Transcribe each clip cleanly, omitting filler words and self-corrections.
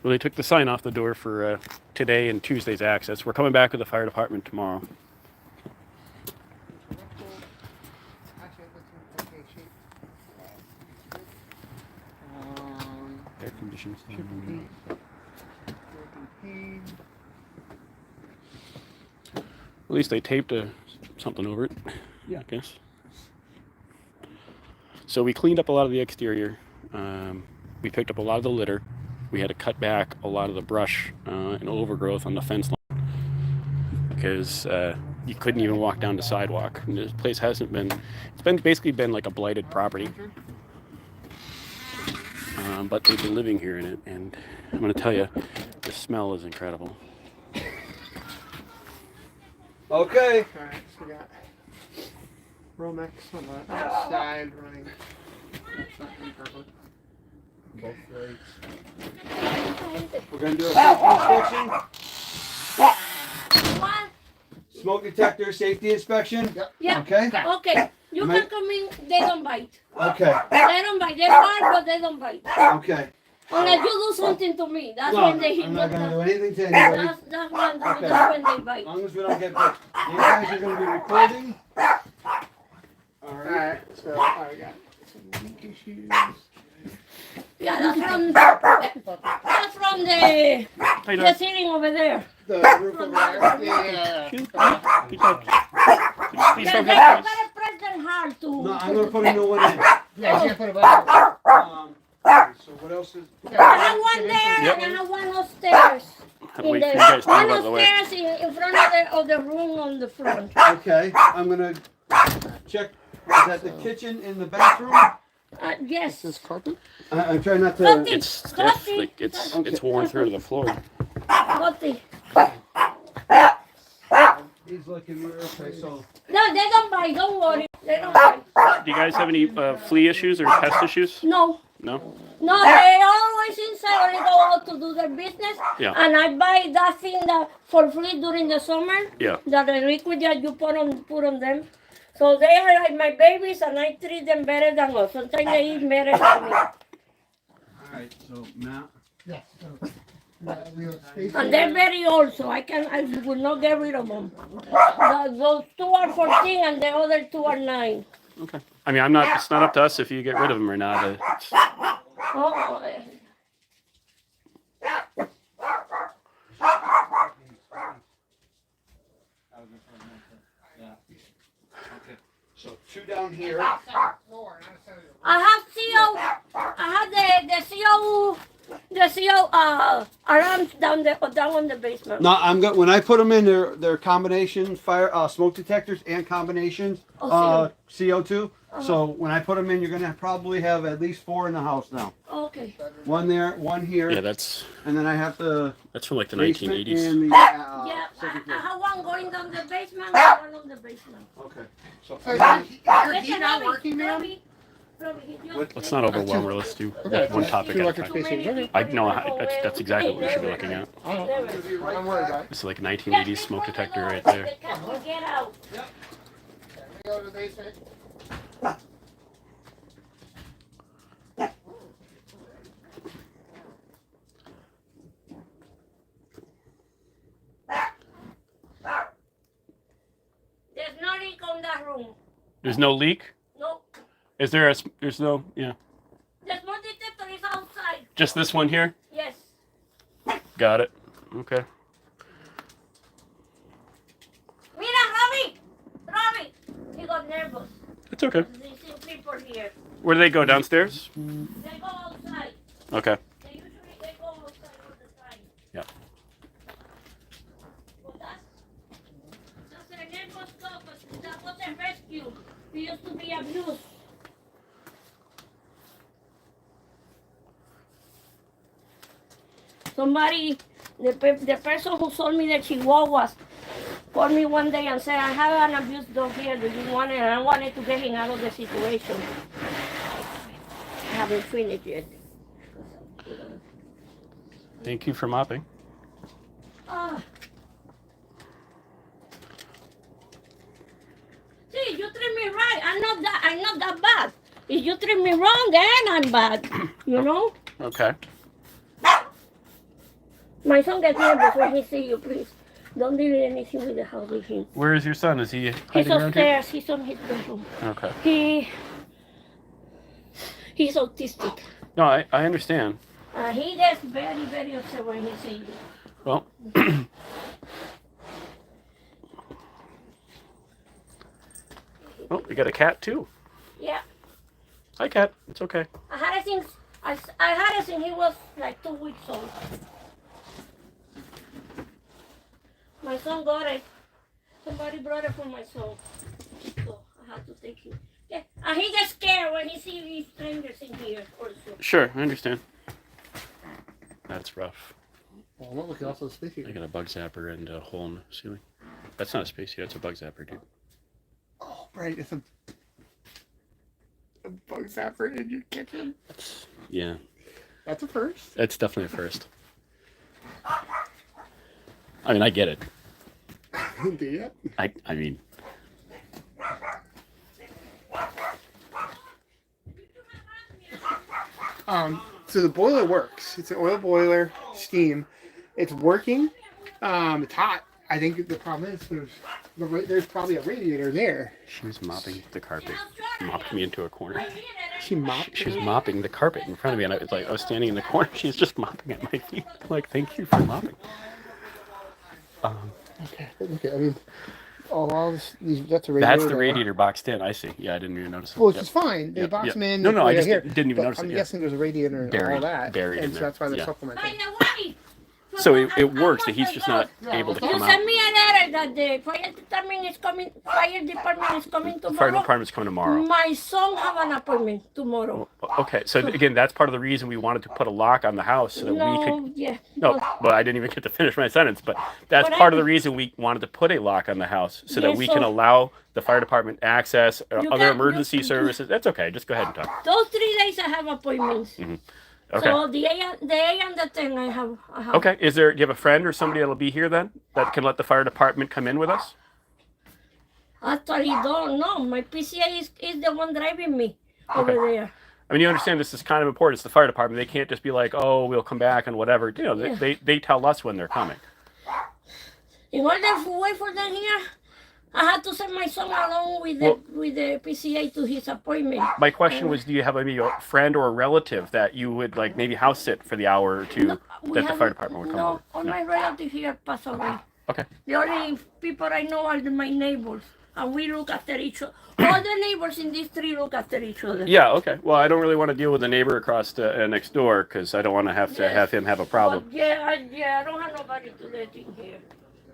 Well, they took the sign off the door for today and Tuesday's access. We're coming back with the fire department tomorrow. Air conditioning. At least they taped something over it. Yeah. I guess. So we cleaned up a lot of the exterior. We picked up a lot of the litter. We had to cut back a lot of the brush and overgrowth on the fence line because you couldn't even walk down the sidewalk. And this place hasn't been, it's been basically been like a blighted property. But they've been living here in it, and I'm going to tell you, the smell is incredible. Okay. Alright, so we got Romex on the side running. Both legs. We're going to do a safety inspection. What? Smoke detector safety inspection. Yeah. Okay. Okay. You can come in. They don't bite. Okay. They don't bite. They're hard, but they don't bite. Okay. Unless you do something to me. That's No, when they hit I'm not going to do me. anything to anybody. That's Okay. when they bite. As long as we don't get bit. You guys are going to be recording. Alright. Alright, so I got some leak issues. Yeah, that's from the ceiling over there. The roof over there. Yeah. Please Yeah, don't they have gotta press them hard to. No, I'm going to put a new one in. Yeah, you can't put it back. So what else is... I have one there Yep. and I have one upstairs. Wait for you guys to One move out of the way. upstairs in front of the room on the front. Okay, I'm going to check. Is that the kitchen in the bathroom? Yes. This carpet? I'm trying not to... Scotty, It's stiff, like it's worn through to the floor. Scotty. He's looking real... Okay, so... No, they don't bite. Don't worry. They don't bite. Do you guys have any flea issues or pest issues? No. No? No, they always inside when they go out to do their business. Yeah. And I buy that thing that for free during the summer. Yeah. That the liquid that you put on them. So they are like my babies, and I treat them better than us. Sometimes they eat better than me. Alright, so Matt... Yes. And they're very old, so I will not get rid of them. Those two are 14, and the other two are 9. Okay. I mean, it's not up to us if you get rid of them or not. Oh, So 2 down here. I have the CO alarms down on the basement. No, when I put them in, they're combination fire smoke detectors and combinations CO2. So when I put them in, you're gonna probably have at least 4 in the house now. Okay. One there, one here. Yeah, and then I have the that's from like the basement 1980s. and the Yeah, second I floor. have one going down the basement and one on the basement. Okay. So Your heat not working now? Let's not overwhelm her. Let's do Okay. one topic Two at a electric time. spaces. Okay. That's exactly what we should be looking at. I'm worried about it. It's like a 1980s smoke detector right there. The cat will get out. Okay, we go to the basement. There's no leak on that room. There's no leak? No. Is there there's no, yeah. The smoke detector is outside. Just this one here? Yes. Got it. Okay. Mira, Robbie, he got nervous. It's okay. There's people here. Where do they go? Downstairs? They go outside. Okay. They go outside all the time. Yeah. But that's a nervous dog, but that was a rescue. He used to be abused. Somebody, the person who sold me the chihuahuas, called me one day and said, I have an abused dog here. Do you want it? And I wanted to get him out of the situation. I haven't finished yet. Thank you for mopping. See, you treat me right. I'm not that bad. If you treat me wrong, then I'm bad. You know? Okay. My son gets nervous when he sees you, please. Don't do anything with the house with him. Where is your son? Is he He's hiding around here? upstairs. He's on his bedroom. Okay. He's autistic. No, I understand. He gets very, very upset when he sees you. Well, oh, we got a cat too. Yeah. Hi, cat. It's okay. I had it since he was like 2 weeks old. My son got it. Somebody brought it for my son. So I had to take him. Yeah. And he gets scared when he sees strangers in here also. Sure, I understand. That's rough. Well, look, we can also speak I here. got a bug zapper and a hole in the ceiling. That's not a space heater. That's a bug zapper, dude. Oh, right. It's a bug zapper in your kitchen. Yeah, That's a first. that's definitely a first. I mean, I get it. Do you? I mean, So the boiler works. It's an oil boiler, steam. It's working. It's hot. I think the problem is there's probably a radiator there. she was mopping the carpet. Mopped me into a corner. She mopped. She was mopping the carpet in front of me, and I was standing in the corner. She's just mopping at my feet. I'm like, thank you for mopping. Okay. Okay. I mean, all this. That's a radiator. That's the radiator boxed in. I see. Yeah, I didn't even notice it. Well, it's Yep. just fine. They Yep, box yep. them in. No, I right just here. didn't even But notice it. I'm Yeah. guessing there's a radiator and all that. Buried in and so there. that's why they're Yeah. supplementing. By the way, So it works that he's just not able to you come send out. me a letter that the fire department is coming The fire tomorrow. department's coming tomorrow. My son have an appointment tomorrow. Okay, so again, that's part of the reason we wanted to put a lock on the house so that we could. Yeah. No, well, I didn't even get to finish my sentence, but that's But part of the reason we wanted to put a lock on the house so that Yeah, we so- can allow the fire department access, You other can- emergency you- services. That's okay. Just go ahead and talk. Those 3 days I have appointments. Okay. So the 8 and the 10 I have. Okay. Do you have a friend or somebody that'll be here then that can let the fire department come in with us? Actually, don't know. My PCA is the one driving me over there. I mean, you understand this is kind of important. It's the fire department. They can't just be like, "Oh, we'll come back and whatever." You know, Yeah. they tell us when they're coming. In order to wait for them here, I had to send my son along with the PCA to his appointment. My question was, do you have maybe a friend or a relative that you would like maybe house sit for the hour or two We that the have- fire department would come No, over? all my relatives here pass away. Okay. The only people I know are my neighbors, and we look after each other. All the neighbors in these 3 look after each other. Yeah, okay. Well, I don't really want to deal with the neighbor across the next door because I don't want to Yes. have him have a problem. But I don't have nobody to let in here,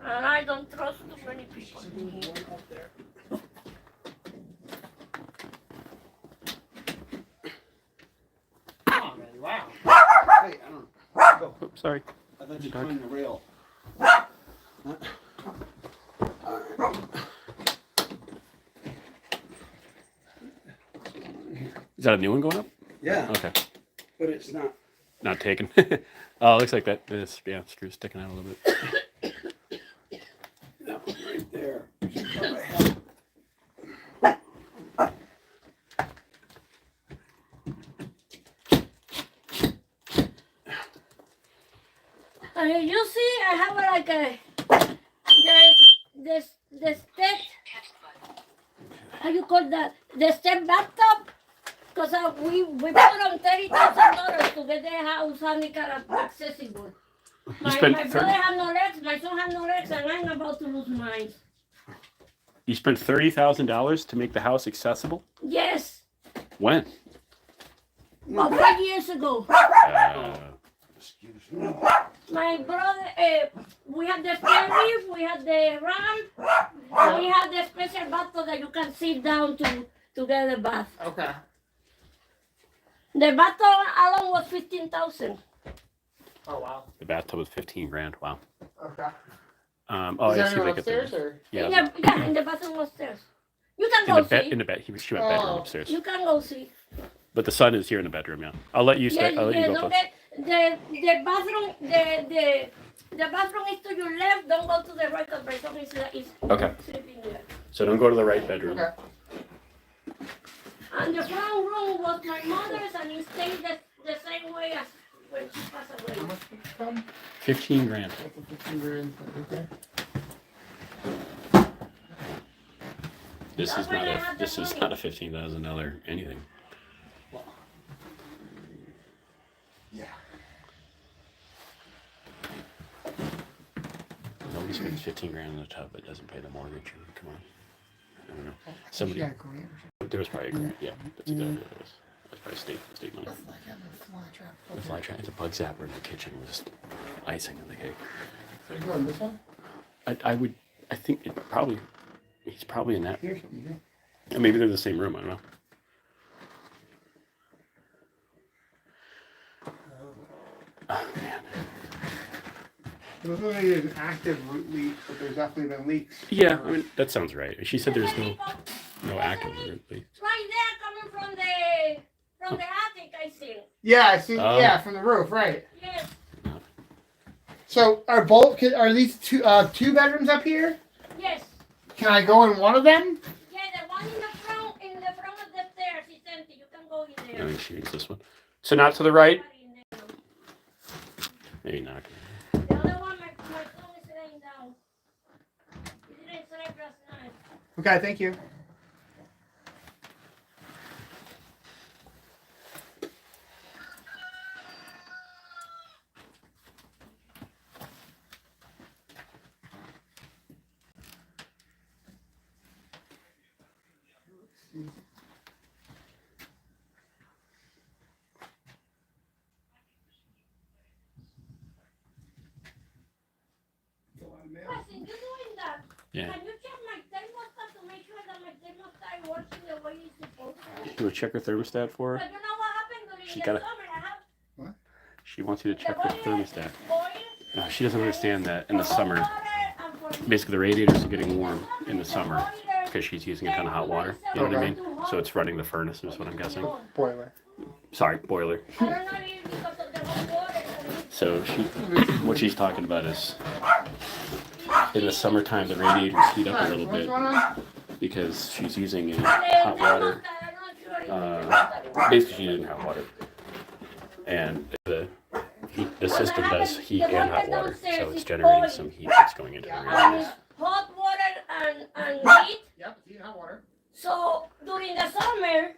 and I don't trust too many people in here. Oh, man, wow. Hey, I don't. Go. Oops, sorry. I thought you climbed the rail. Is that a new one going up? Yeah, Okay. but it's not. Not taken. Oh, it looks like that. This, yeah, screw's sticking out a little bit. That one right there. Should probably have- You see, I have like a the step. How you call that? The step bathtub. Because we put on $30,000 to get the house handicap accessible. My spent brother 30 have no legs, my son have no legs, and I'm about to lose mine. You spent $30,000 to make the house accessible? Yes, When? about 5 years ago. Excuse me. My brother, we had the stair lift, we had the ramp, and we had the special bathtub that you can sit down to get a bath. Okay. The bathtub alone was 15,000. Oh, wow. The bathtub was 15 grand. Wow. Okay. Oh, Is I there see. anyone Like upstairs or? yeah. In the bathroom upstairs. You can In go the bed. see. In the bed. She went bedroom Oh. upstairs. You can go see. But the son is here in the bedroom. Yeah. I'll let you stay. I'll let you go don't first. get the bathroom. The bathroom is to your left. Don't go to the right because my son is Okay. sleeping there. So don't go to the right bedroom. Okay. And the front room was my mother's, and it stayed the same way as when she passed away. 15 grand. That's a 15 grand. Okay. This is not a $15,000 anything. Well, yeah. Nobody spends 15 grand in a tub that doesn't pay the mortgage. Come on. I don't know. I think Somebody. you got a grant or something. There was probably a grant. Yeah, that's exactly what it was. That's probably state money. That's like having a fly trap. The fly trap, it's a bug zapper in the kitchen was just icing on the cake. So you going this one? I think he's probably in that. Here, something. Maybe they're in the same room, I don't know. Oh, man. It looks like there's an active root leak, but there's definitely been leaks. Yeah, I mean, that sounds right. She said there's no active leaks. Right there, coming from the attic, I think. Yeah, I see. Oh. Yeah, from the roof, right? Yes. So are these two bedrooms up here? Yes. Can I go in one of them? Yeah, the one in the front of the stairs is empty. You can go in I there. think she needs this one. So not to the right? Maybe not. The other one, my phone is laying down. He didn't sleep last night. Okay, thank you. Listen, you doing that? Yeah. Can you check my thermostat to make sure that my thermostat working the way it's supposed to? You would check her thermostat for her? But you know what happened during She the gotta- summer? I have She wants you to check her thermostat. boiled. No, she doesn't understand that in the summer, Water and for basically the radiators are getting warm in the summer because she's using a ton of hot water. You know what I mean? So it's running the furnace is what I'm guessing. Boiler. Sorry, boiler. I don't know if because of the hot water. So what she's talking about is in the summertime the radiators heat up a little What's bit going on? because she's using hot water. Basically she's using hot water. And the system does heat and hot water, so it's generating some heat that's going into the And radiators. it's hot water and heat. Yep, heat hot water. So during the summer,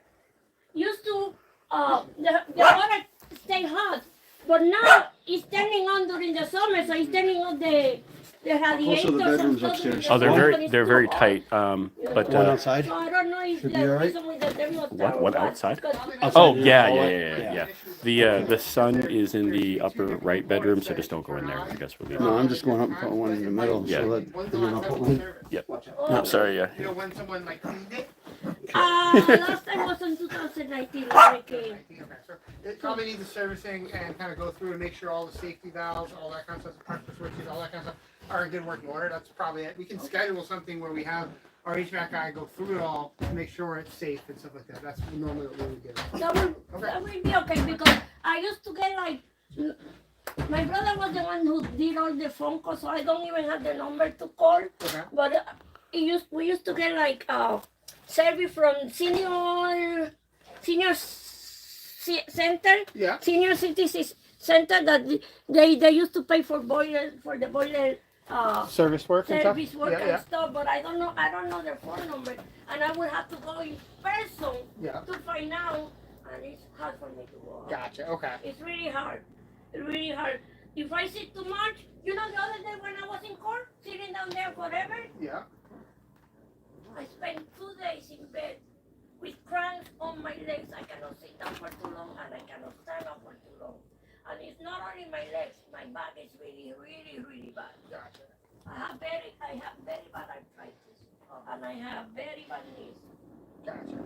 used to the water stay hot, but now it's turning on during the summer, so it's turning on the radiators. the bedrooms and stuff upstairs. during Oh, the they're summer. they're very tight. But One outside? So I don't know if Should the be all right. reason with the thermostat What or what, outside? because- Oh yeah. The sun is in the upper right bedroom, so just don't go in there. I guess we'll leave. No, I'm just going up and putting one in the middle. Yeah. So that, When's and the then I'll last put time it was one. serviced? Yep. Oh, No, sorry, yeah. You know when someone like cleaned it? last time was in 2019 when I came. Okay, so it probably needs a servicing and kind of go through and make sure all the safety valves, all that kind of stuff, pressure switches, all that kind of stuff are in good working order. That's probably it. We can schedule something where we have our HVAC guy go through it all to make sure it's safe and stuff like that. That's normally what we would do. That will be okay because I used to get like, my brother was the one who did all the phone calls, so I don't even have the number to call. Okay. But we used to get like service from senior center, Yeah. senior citizens center that they used to pay for the boiler Service work and stuff. service work Yeah, and yeah. stuff. But I don't know their phone number, and I would have to go in person Yeah. to find out, and it's hard for me to go. Gotcha. Okay. It's really hard. It's really hard. If I sit too much, the other day when I was in court, sitting down there forever, Yeah. I spent 2 days in bed with cramps on my legs. I cannot sit down for too long, and I cannot stand up for too long. And it's not only my legs, my back is really, really, really bad. Gotcha. I have very bad arthritis, and I have very bad knees. Gotcha.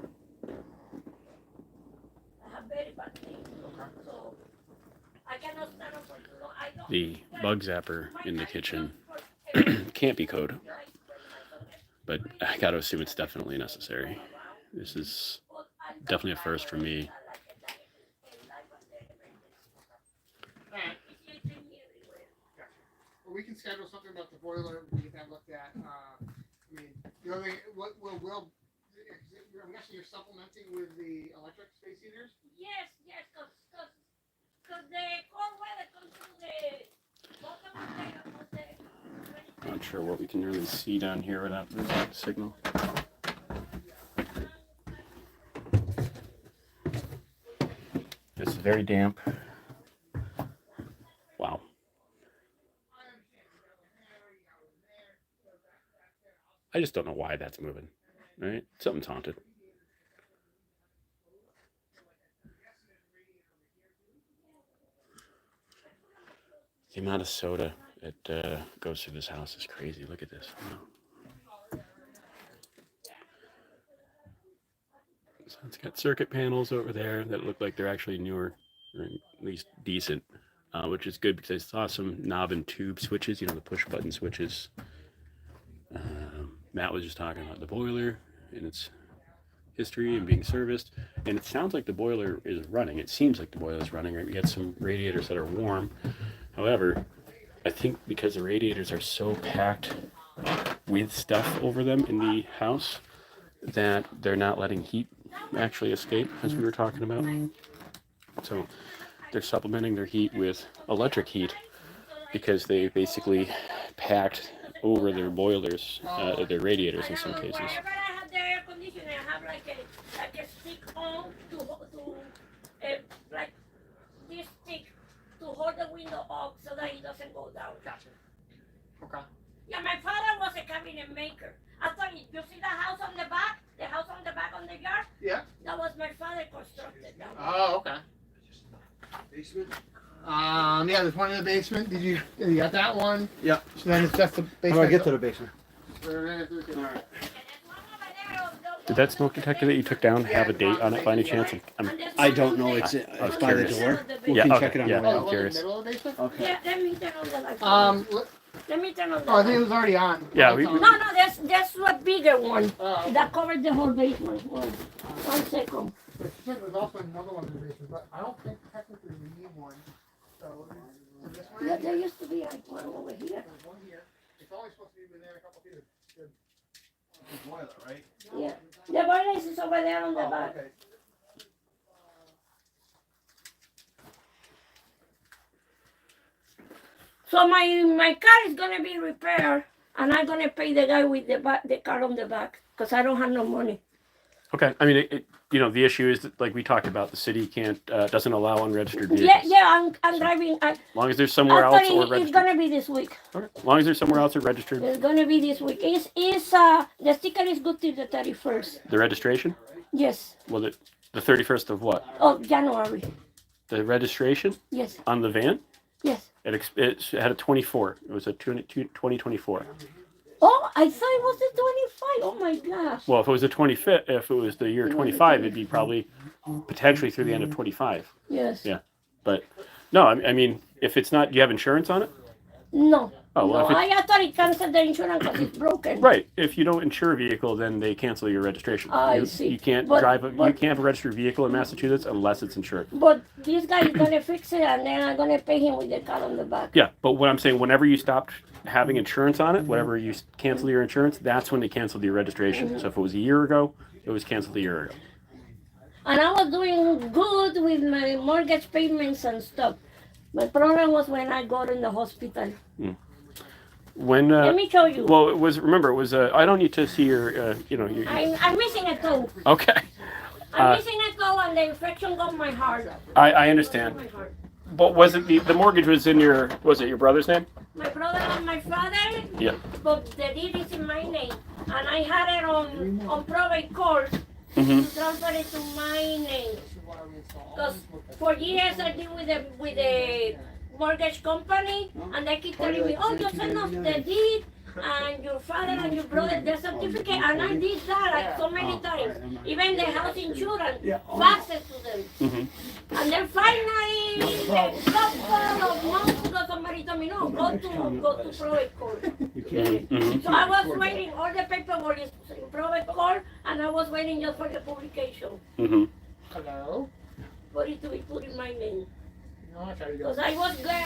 I have very bad knees. Okay. So I cannot stand up for too long. I don't. The bug zapper in the kitchen For can't be code, but I got to assume it's definitely necessary. This is definitely a first for me. Well, we can schedule something about the boiler. We can have looked at. I mean, the other thing, what will I'm guessing you're supplementing with the electric space heaters. Yes, because the cold weather comes through the sure what we can really see down here without losing the signal. This is very damp. Wow. I just don't know why that's moving. Right? Something's haunted. The amount of soda that goes through this house is crazy. Look at this. Wow. So it's got circuit panels over there that look like they're actually newer, or at least decent, which is good because I saw some knob and tube switches, you know, the push button switches. Matt was just talking about the boiler and its history and being serviced, and it sounds like the boiler is running. It seems like the boiler is running. Right? We got some radiators that are warm. However, I think because the radiators are so packed with stuff over them in the house that they're not letting heat actually escape, as we were talking about. So they're supplementing their heat with electric heat because they basically packed over their boilers, their radiators in some cases. Whenever I have the air conditioner, I have like a stick on like this stick to hold the window up so that it doesn't go down. Gotcha. Okay. Yeah, my father was a cabinet maker. I thought you see the house on the back, on the yard? Yeah. That was my father constructed that one. Oh, okay. Basement? Yeah, there's one in the basement. You got that one? Yeah. So then it's just the basement. How do I get to the basement? Alright. Did that smoke detector that you took down have a date on it by any chance? I don't know. It's I was by the curious. door. We Yeah, can okay, check it on yeah. the way Oh, out. the one in the curious. middle of the basement? Okay. Yeah, let me turn on the light. Let me turn on the Oh, I think it light. was already on. Yeah, Oh, we- it's on. No, there's a bigger one Oh. that covered the whole basement. One second. But she said there's also another one in the basement, but I don't think technically we need one. So this one Yeah, is there used to be like one over here. there's one here. It's only supposed to be within a couple feet of good. Boiler, right? Yeah. The boiler is over there on the Oh, back. okay. So my car is gonna be repaired, and I'm gonna pay the guy with the car on the back, because I don't have no money. Okay, I mean, the issue is that, like we talked about, the city doesn't allow unregistered vehicles. Yeah, I'm driving. As long as there's somewhere else or Actually, it's registered. gonna be this week. Okay. As long as there's somewhere else or registered. It's gonna be this week. The sticker is good till the 31st. The registration? Yes. Was it the 31st of what? Oh, January. The registration Yes. on the van? Yes. It had a 24. It was a 2024. Oh, I thought it was the 25. Oh my gosh. Well, if it was the 25th, if it was the year 25, it'd be probably potentially through the end of 25. Yes. Yeah. But no, I mean, if it's not, do you have insurance on it? No. Oh, well, no, if I thought it canceled the insurance because it's broken. Right. If you don't insure a vehicle, then they cancel your registration. I see. You can't But- you can't have a registered vehicle in Massachusetts unless it's insured. But this guy is gonna fix it, and then I'm gonna pay him with the car on the back. Yeah, but what I'm saying, whenever you stopped having insurance on it, whenever you cancel your insurance, that's when they canceled your registration. So if it was a year ago, it was canceled a year ago. And I was doing good with my mortgage payments and stuff. My problem was when I got in the hospital. When Let me show you. well, it was I don't need to see your your I'm missing a toe. okay. I'm missing a toe, and the infection got my heart. I understand. My heart. But was it the mortgage was in was it your brother's name? My brother and my father. Yeah. But the deed is in my name, and I had it on probate court Mm-hmm. to transfer it to my name. Because for years I deal with the mortgage company, and they keep telling me, oh, just send us the deed and your father and your brother their certificate, and I did that like so many times. Even the house insurance, faxes to them. Mm-hmm. And then finally, a couple of months ago, somebody told me, no, go to probate court. Mm-hmm. So I was waiting, all the paperwork is in probate court, and I was waiting just for the publication. Mm-hmm. Hello? For it to be put in my name. No, I tried to go. Because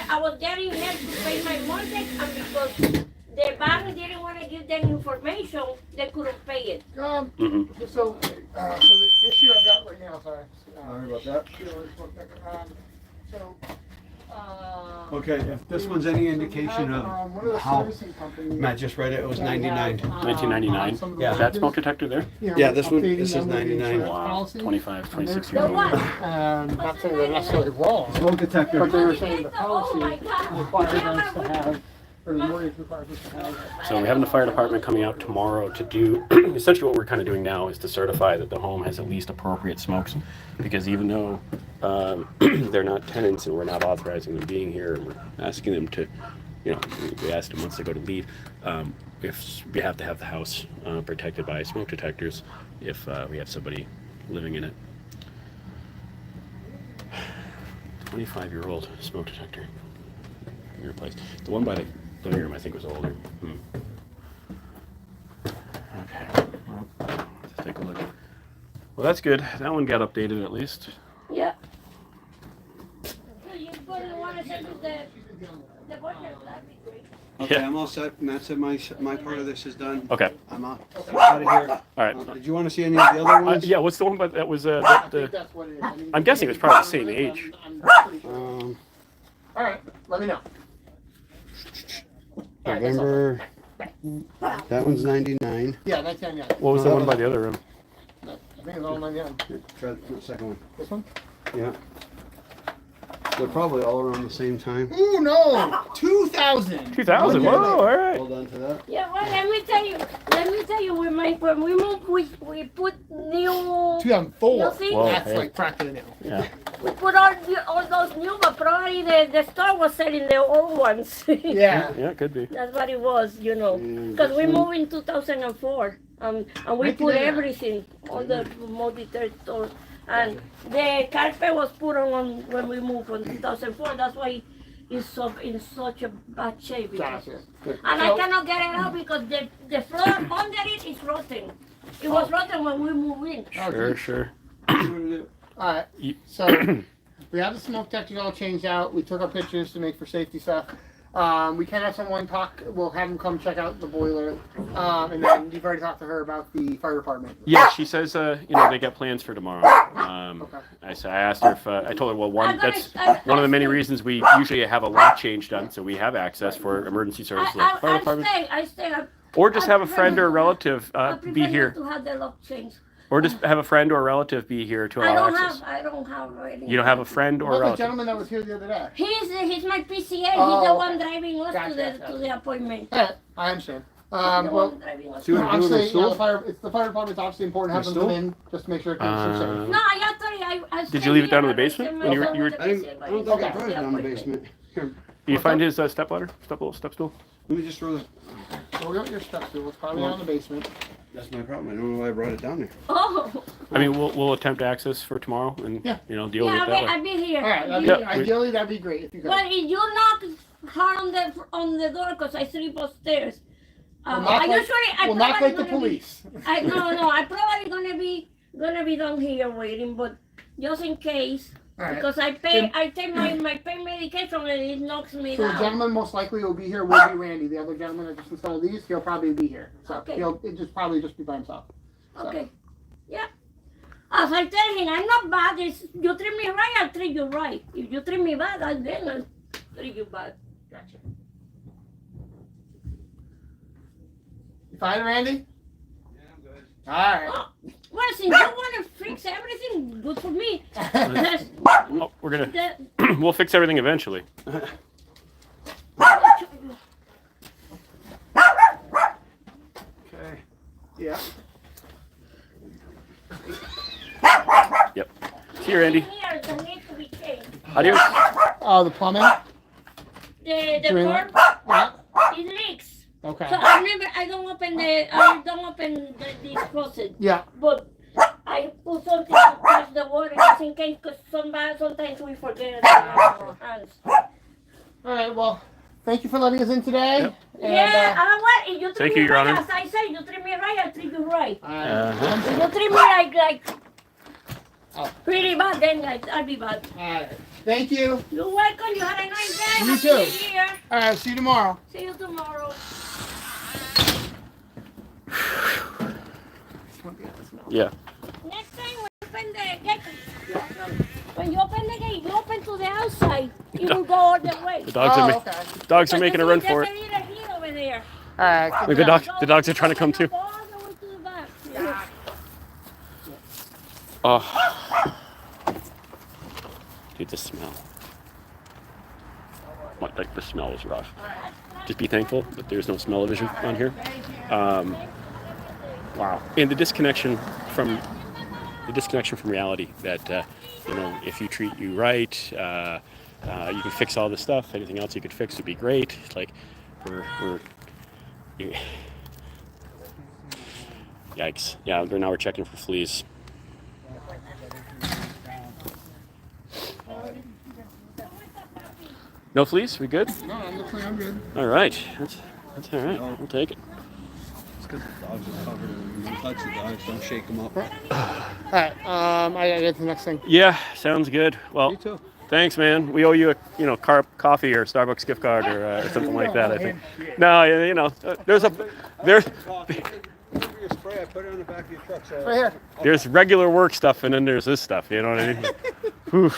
I was getting help to pay my mortgage, and because the bank didn't want to give them information, they couldn't pay it. Mm-hmm. So the issue I've got right now, sorry. Sorry about that. So, Okay, if this one's any indication One of the of how, servicing companies. Matt just read it, it was 99. 1999. Some of Yeah. Is that smoke detector there? Yeah, this one- updating this is them with the 99. insurance Wow, policy. 25, 26 And years The old. what? not saying they're necessarily wrong, Smoke detector. but they were saying the Oh my policy God. requires us to have, or the mortgage requires us to have. So we have the fire department coming out tomorrow to do, essentially what we're kind of doing now is to certify that the home has at least appropriate smokes. Because even though they're not tenants and we're not authorizing them being here, and we're asking them to, we asked them once they go to leave, if we have to have the house protected by smoke detectors if we have somebody living in it. 25-year-old smoke detector. Replaced. The one by the living room I think was older. Okay. Well, let's take a look. Well, that's good. That one got updated at least. Yeah. So you probably want to send us the budget, that'd be great. Okay, Yeah. I'm all set. Matt said my part of this is done. Okay. I'm out of here. All right. Did you want to see any of the other ones? Yeah. What's the one? But that was I the. think that's what it is. I mean, I'm guessing it's probably the same age. I'm pretty sure. Um, All right, let me know. November. That one's 99. Yeah, 1999. What was the one by the other room? I think it's all 99. Here, try the second one. This one? Yeah. They're probably all around the same time. Ooh, no! 2000! 2000. Okay. Whoa! All right. Hold on to that. Yeah, well, let me tell you, when we moved, we put new, 2004. you see? Whoa. That's hey. like practically new. Yeah. We put all those new, but probably the store was selling the old ones. Yeah. Yeah, it could be. That's what it was, And because we this one- moved in 2004, and we Right put there. everything on the multi-store. And the carpet was put on when we moved from 2004. That's why it's so in such a bad shape. because- Gotcha. And I cannot get it out because the floor under it is rotten. It was rotten when we moved in. Sure. Alright, You- so we have the smoke detectors all changed out. We took our pictures to make for safety stuff. We can have someone talk. We'll have them come check out the boiler. And then you've already talked to her about the fire department. Yeah, she says they got plans for tomorrow. Okay. I asked her if I told her, well, I'm gonna- that's one of the many reasons we usually have a lock change done, so we have access for emergency services like the fire department, I stay. or just have a friend or a relative I be prefer here, not to have the lock changed. or just have a friend or a relative be here to allow access. I don't have any. You don't have a friend or a What about the relative. gentleman that was here the other day? He's my PCA. He's Oh, the okay. one driving us Gotcha. to the appointment. Alright, I understand. The Well, one driving us. See what I'm doing, obviously, stool? it's the fire department's obviously important to have My them come stool? in just to make sure it keeps them safe. No, I actually I Did you leave it down in the basement when you were- I don't think I brought it down the basement. Here, Did you find his step ladder, step stool? let me just throw the. So we got your step stool. It's probably down in the basement. That's my problem. I don't know why I brought it down there. Oh, I mean, we'll attempt access for tomorrow and Yeah. deal with yeah, it that way. I'll be here. Alright, Yeah, ideally that'd be great if you could. But if you knock hard on the door, because I sleep upstairs. We'll knock I like- usually We'll knock probably like the gonna be- police. No, I probably gonna be down here waiting, but just in case, Alright. because I take my pain medication and it knocks me So the down. gentleman most likely will be here will be Randy. The other gentleman that just installed these, he'll probably be here. So Okay. he'll probably just be by himself. So. Okay, yeah. As I tell him, I'm not bad. It's, you treat me right, I'll treat you right. If you treat me bad, I'll treat you bad. Gotcha. You fine, Randy? Yeah, I'm good. Alright. Oh, well, since you want to fix everything, good for me. That's, Oh, we're gonna that, we'll fix everything eventually. Okay. Yeah. Yep. See you, Randy. Here, that needs to be changed. Adios. Oh, the plumbing? The Doing curb, Yeah. it leaks. Okay. So I don't open the closet. Yeah. But I put something to touch the water just in case, because sometimes we forget our hands. Alright, well, thank you for letting us in today. Yep. And, Yeah, well, if you treat Thank me you, Your right, Honor. as I say, you treat me right, I treat you right. Uh-huh. If you treat me like Oh. pretty bad, then I'll be bad. Alright. Thank you. You're welcome. You had a nice day. You Happy too. New Year. Alright, see you tomorrow. See you tomorrow. Yeah. Next time when you open the gate, you open to the outside. If he will go all the way. The dogs are okay. dogs are making a run for it. There's a little heat over there. All right. Look, the dogs are trying to come too. All the way to the back. Oh, dude, the smell. Like the smell is rough. Just be thankful that there's no smell-o-vision on here. Wow, and the disconnection from reality. That you know, if you treat you right, you can fix all this stuff. Anything else you could fix would be great. Like we're yikes. Yeah, now we're checking for fleas. No fleas? We good? No, I'm good. All right. That's all right. We'll take it. It's because the dogs are covered and don't touch the dogs, don't shake them up. All right. I gotta get to the next thing. Yeah, sounds good. Well, You too. thanks, man. We owe you a coffee or Starbucks gift card or something like that. I think. No, you know, there's Your spray, I put it on the back of your truck. So Right here. there's regular work stuff and then there's this stuff. You know what I mean? Whew.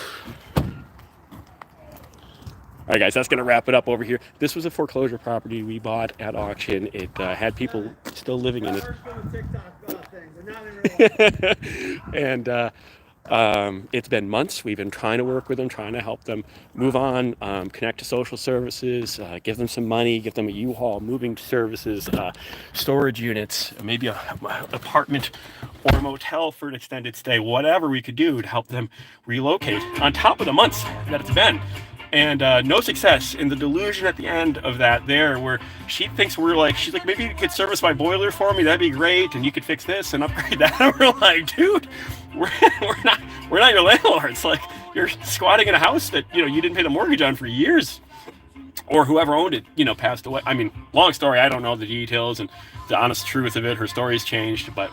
All right, guys, that's going to wrap it up over here. This was a foreclosure property we bought at auction. It had people still living in it. And it's been months. We've been trying to work with them, trying to help them move on, connect to social services, give them some money, give them a U-Haul, moving services, storage units, maybe a apartment or a motel for an extended stay, whatever we could do to help them relocate on top of the months that it's been. And no success. In the delusion at the end of that there, where she thinks she's like, maybe you could service my boiler for me, that'd be great, and you could fix this and upgrade that. And we're like, dude, we're not your landlords. Like, you're squatting in a house that, you know, you didn't pay the mortgage on for years, or whoever owned it, you know, passed away. I mean, long story, I don't know the details and the honest truth of it. Her story's changed, but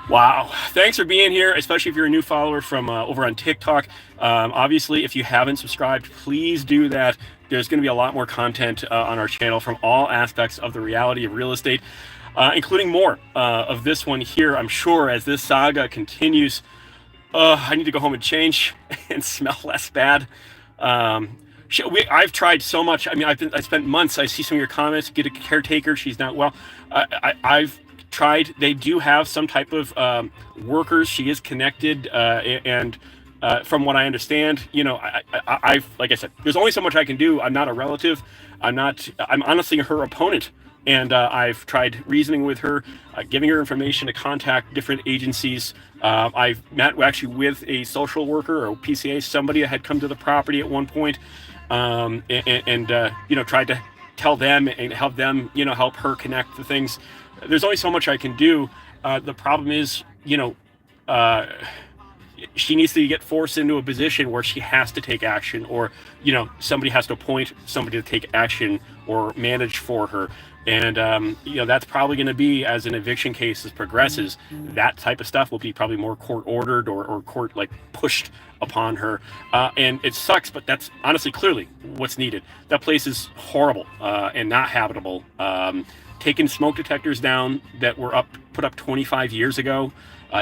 wow. Thanks for being here, especially if you're a new follower from over on TikTok. Obviously, if you haven't subscribed, please do that. There's going to be a lot more content on our channel from all aspects of the reality of real estate, including more of this one here, I'm sure, as this saga continues. I need to go home and change and smell less bad. I've tried so much. I mean, I spent months. I see some of your comments. Get a caretaker. She's not well. I've tried. They do have some type of workers. She is connected, and from what I understand, you know, I've, like I said, there's only so much I can do. I'm not a relative. I'm honestly her opponent, and I've tried reasoning with her, giving her information to contact different agencies. I've met actually with a social worker or PCA, somebody that had come to the property at one point, and you know, tried to tell them and help them, you know, help her connect the things. There's only so much I can do. The problem is, you know, she needs to get forced into a position where she has to take action, or, you know, somebody has to appoint somebody to take action or manage for her. And, you know, that's probably going to be, as an eviction case progresses, that type of stuff will be probably more court ordered or court like pushed upon her. And it sucks, but that's honestly clearly what's needed. That place is horrible and not habitable. Taking smoke detectors down that were put up 25 years ago.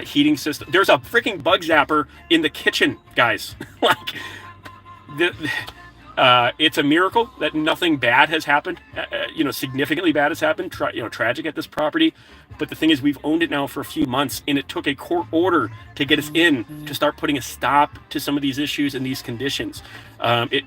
Heating system. There's a freaking bug zapper in the kitchen, guys. Like, it's a miracle that nothing bad has happened. You know, significantly bad has happened. Tragic at this property. But the thing is, we've owned it now for a few months, and it took a court order to get us in to start putting a stop to some of these issues and these conditions.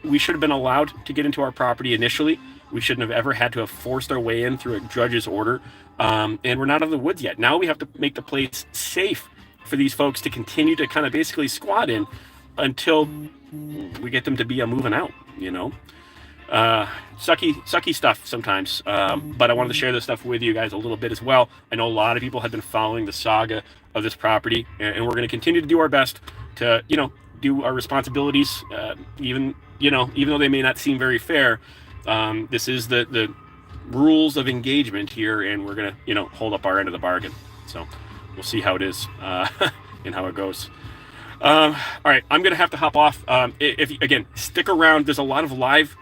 We should have been allowed to get into our property initially. We shouldn't have ever had to have forced our way in through a judge's order. And we're not out of the woods yet. Now we have to make the place safe for these folks to continue to kind of basically squat in until we get them to be moving out, you know. Sucky stuff sometimes. But I wanted to share this stuff with you guys a little bit as well. I know a lot of people have been following the saga of this property, and we're going to continue to do our best to, you know, do our responsibilities, even though they may not seem very fair. This is the rules of engagement here, and we're gonna, you know, hold up our end of the bargain. So we'll see how it is and how it goes. All right, I'm gonna have to hop off. If again, stick around. There's a lot of live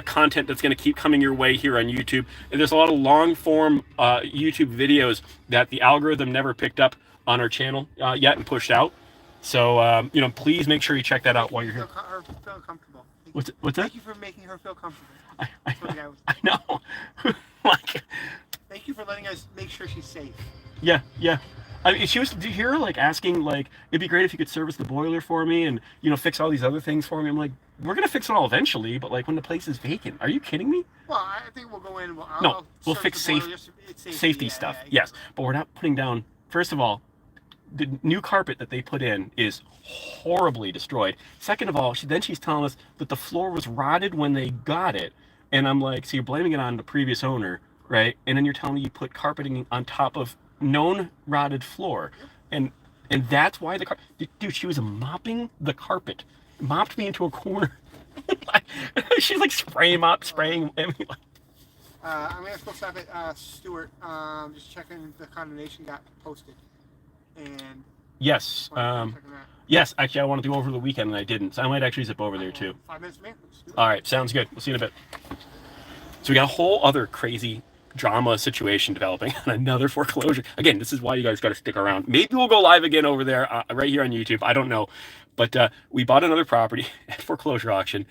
content that's gonna keep coming your way here on YouTube, and there's a lot of long form YouTube videos that the algorithm never picked up on our channel yet and pushed out. So please make sure you check that out while you're here. Feel comfortable. What's that? Thank you for making her feel comfortable. I know. Like, thank you for letting us make sure she's safe. Yeah. I mean, did you hear her like asking like, it'd be great if you could service the boiler for me and fix all these other things for me. I'm like, we're gonna fix it all eventually, but like when the place is vacant, are you kidding me? Well, I think we'll go in. We'll fix safety stuff. Yes, but we're not putting down. First of all, the new carpet that they put in is horribly destroyed. Second of all, she's telling us that the floor was rotted when they got it, and I'm like, so you're blaming it on the previous owner, right? And then you're telling me you put carpeting on top of known rotted floor, and that's why dude, she was mopping the carpet, mopped me into a corner. She's like spraying. I mean, like, I'm gonna go stop at Stuart. Just checking the condemnation got posted, and yes, yes. Actually, I wanted to go over the weekend and I didn't, so I might actually zip over there too. 5 minutes, man. All right, sounds good. We'll see you in a bit. So we got a whole other crazy drama situation developing on another foreclosure. Again, this is why you guys got to stick around. Maybe we'll go live again over there, right here on YouTube. I don't know, but we bought another property at foreclosure auction.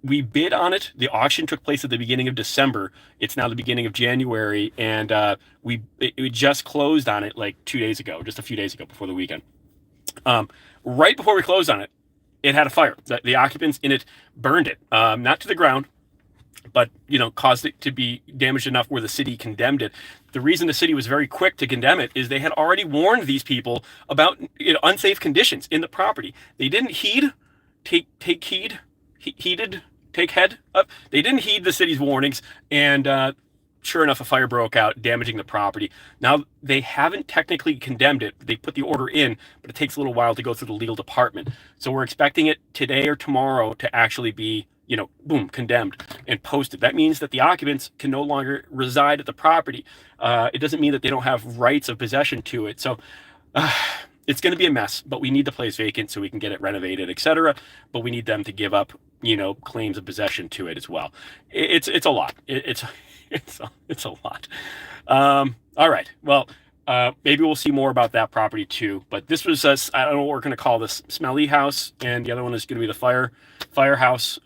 We bid on it. The auction took place at the beginning of December. It's now the beginning of January, and we just closed on it like 2 days ago, just a few days ago before the weekend. Right before we closed on it, it had a fire. The occupants in it burned it, not to the ground, but caused it to be damaged enough where the city condemned it. The reason the city was very quick to condemn it is they had already warned these people about unsafe conditions in the property. They didn't take head up. They didn't heed the city's warnings, and sure enough, a fire broke out, damaging the property. Now, they haven't technically condemned it. They put the order in, but it takes a little while to go through the legal department. So we're expecting it today or tomorrow to actually be boom, condemned and posted. That means that the occupants can no longer reside at the property. It doesn't mean that they don't have rights of possession to it. So it's going to be a mess, but we need the place vacant so we can get it renovated, etc. But we need them to give up, claims of possession to it as well. It's a lot. It's a lot. All right. Well, maybe we'll see more about that property too. But this was I don't know what we're going to call this, smelly house, and the other one is going to be the firehouse.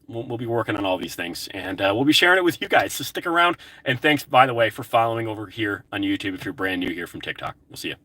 We'll be working on all these things, and we'll be sharing it with you guys. So stick around. And thanks, by the way, for following over here on YouTube if you're brand new here from TikTok. We'll see you.